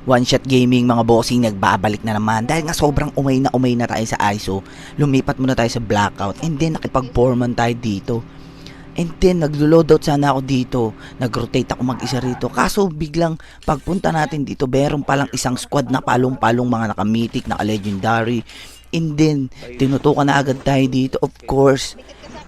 One Shot Gaming mga bossing, nagbabalik na naman dahil nga sobrang umay na tayo sa ISO. Lumipat muna tayo sa Blackout and then nakipag-foreman tayo dito. And then naglo-loadout sana ako dito, nag-rotate ako mag-isa rito. Kaso biglang pagpunta natin dito, meron palang isang squad na palong-palong mga naka-mythic, naka-legendary. And then tinutukan na agad tayo dito. Of course,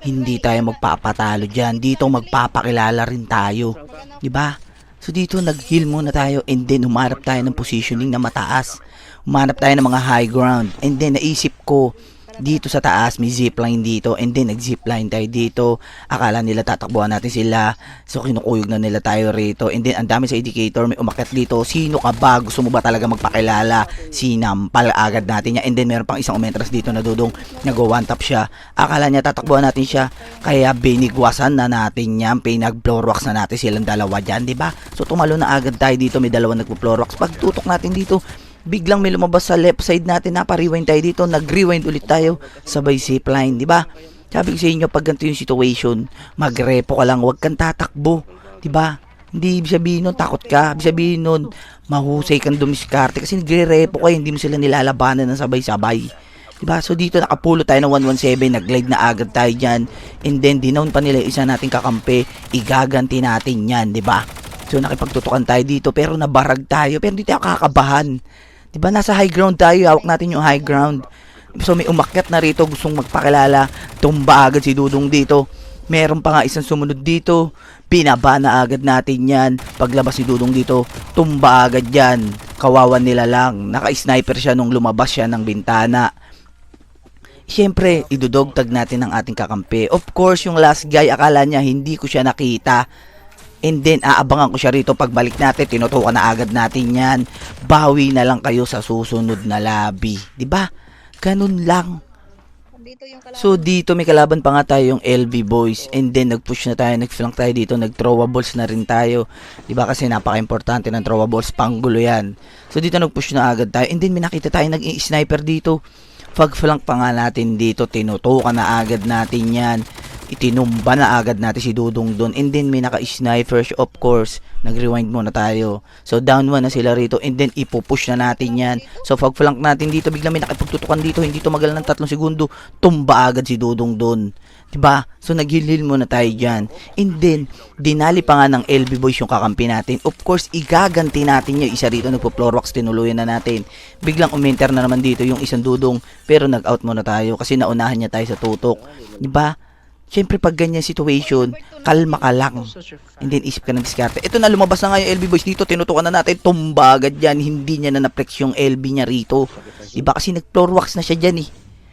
hindi tayo magpapatalo dyan. Dito magpapakilala rin tayo, 'di ba? So dito nag-heal muna tayo and then humarap tayo ng positioning na mataas. Humanap tayo ng mga high ground and then naisip ko dito sa taas may zipline dito and then nag-zipline tayo dito. Akala nila tatakbuhan natin sila, so kinukuyog na nila tayo rito and then ang dami sa indicator, may umakyat dito. Sino ka ba? Gusto mo ba talaga magpakilala? Sinampal agad natin niya and then meron pang isang umentras dito na dudong nag-one tap siya. Akala niya tatakbuhan natin siya, kaya binigwasan na natin yan, pinag-floorwax na natin silang dalawa dyan, diba? So tumalo na agad tayo dito, may dalawa nagpo-floorwax. Pag tutok natin dito, biglang may lumabas sa left side natin, napa-rewind tayo dito, nag-rewind ulit tayo, sabay zipline, di ba? Sabi ko sa inyo, pag ganito yung situation, mag-repo ka lang, huwag kang tatakbo, di ba? Hindi ibig sabihin nun, takot ka, ibig sabihin nun, mahusay kang dumiskarte, kasi nagre-repo ka, hindi mo sila nilalabanan ng sabay-sabay. Diba? So dito nakapulo tayo ng 117, nag-glide na agad tayo dyan, and then dinown pa nila isa nating kakampi, igaganti natin yan, diba? So nakipagtutukan tayo dito, pero nabarag tayo, pero hindi tayo kakabahan. Diba, nasa high ground tayo, hawak natin yung high ground. So may umakyat na rito, gustong magpakilala, tumba agad si Dudong dito. Meron pa nga isang sumunod dito, pinaba na agad natin yan. Paglabas si Dudong dito, tumba agad yan. Kawawan nila lang, naka-sniper siya nung lumabas siya ng bintana. Siyempre, idudogtag natin ang ating kakampi. Of course, yung last guy, akala niya hindi ko siya nakita. And then, aabangan ko siya rito. Pagbalik natin, tinutukan na agad natin yan. Bawi na lang kayo sa susunod na lobby. Diba? Ganun lang. So, dito may kalaban pa nga tayo yung LV boys. And then, nag-push na tayo, nag-flank tayo dito. Nag-throwables na rin tayo. Diba? Kasi napaka-importante ng throwables. Panggulo yan. So, dito nag-push na agad tayo. And then, may nakita tayo nag-i-sniper dito. Pag-flank pa nga natin dito. Tinutukan na agad natin yan. Itinumba na agad natin si Dudong doon. And then may naka-sniper, of course. Nag-rewind muna tayo. So down 1 na sila rito. And then ipupush na natin yan. So pag-flank natin dito, biglang may nakipagtutukan dito. Hindi tumagal ng 3 segundo. Tumba agad si Dudong doon. Diba? So naghilhil muna tayo dyan. And then, dinali pa nga ng LB boys yung kakampi natin. Of course, igaganti natin yung isa rito. Nagpo-floorwax, tinuluyan na natin. Biglang umenter na naman dito yung isang Dudong. Pero nag-out muna tayo kasi naunahan niya tayo sa tutok. Diba? Siyempre pag ganyan situation, kalma ka lang. And then isip ka ng diskarte. Ito na, lumabas na nga yung LB boys dito. Tinutukan na natin. Tumba agad yan. Hindi niya na na-flex yung LB niya rito. Diba? Kasi nag-floorwax na siya dyan eh.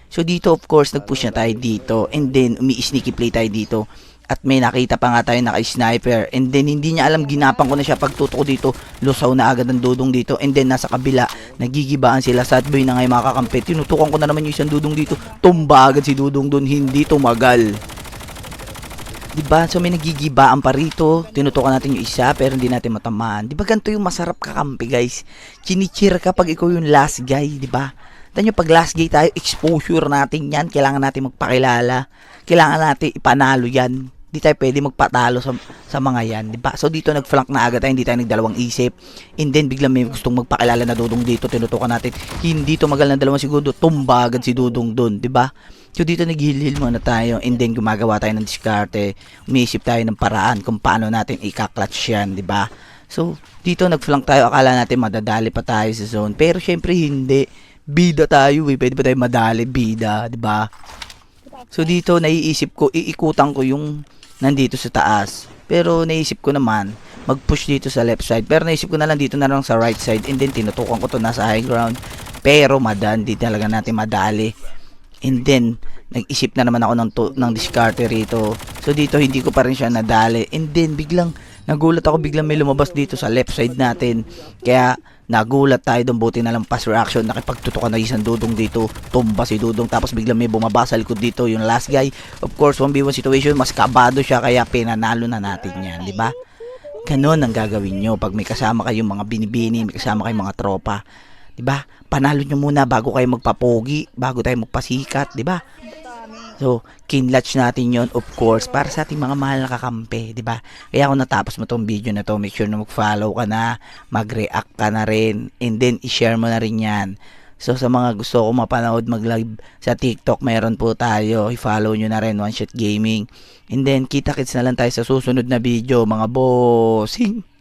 So dito of course, nag-push na tayo dito. And then umi-sneaky play tayo dito. At may nakita pa nga tayo naka-sniper. And then hindi niya alam, ginapang ko na siya. Pagtutok ko dito, lusaw na agad ang Dudong dito. And then nasa kabila, nagigibaan sila. Sadboy na nga yung mga kakampi. Tinutukan ko na naman yung isang Dudong dito. Tumba agad si Dudong doon. Hindi tumagal. Diba? So may nagigibaan pa rito. Tinutukan natin yung isa pero hindi natin matamaan. Diba ganito yung masarap kakampi guys? Chinichir ka pag ikaw yung last guy. Diba? Tanyo pag last guy tayo, exposure natin yan. Kailangan natin magpakilala. Kailangan natin ipanalo yan. Hindi tayo pwede magpatalo sa mga yan. Diba? So dito nag-flank na agad tayo. Hindi tayo nagdalawang isip. And then biglang may gustong magpakilala na Dudong dito. Tinutukan natin. Hindi tumagal ng 2 segundo. Tumba agad si Dudong dun. Diba? So dito naghihil muna tayo and then gumagawa tayo ng diskarte. Umiisip tayo ng paraan kung paano natin i-clutch yan, 'di ba? So dito nag-flank tayo, akala natin madadali pa tayo sa zone. Pero syempre hindi. Bida tayo, pwede pa tayo madali, bida, 'di ba? So dito naiisip ko, iikutan ko yung nandito sa taas. Pero naisip ko naman mag-push dito sa left side. Pero naisip ko na lang dito na lang sa right side and then tinutukan ko to nasa high ground. Pero di talaga natin madali. And then, nag-isip na naman ako ng diskarte rito. So, dito, hindi ko pa rin siya nadali. And then, biglang, nagulat ako, biglang may lumabas dito sa left side natin. Kaya, nagulat tayo doon, buti na lang pass reaction. Nakipagtutukan na isang Dudong dito. Tumba si Dudong, tapos biglang may bumaba sa likod dito, yung last guy. Of course, 1v1 situation, mas kabado siya, kaya pinanalo na natin yan, di ba? Ganon ang gagawin nyo pag may kasama kayong mga binibini, may kasama kayong mga tropa. 'Di ba? Panalo nyo muna bago kayo magpapogi, bago tayo magpasikat, 'di ba? So, kinlatch natin yon of course para sa ating mga mahal na kakampi, 'di ba? Kaya kung natapos mo tong video na to, make sure na mag-follow ka na, mag-react ka na rin, and then i-share mo na rin 'yan. So, sa mga gusto ko mapanood mag-live sa TikTok, mayroon po tayo. I-follow nyo na rin One Shot Gaming. And then, kita-kits na lang tayo sa susunod na video, mga bossing.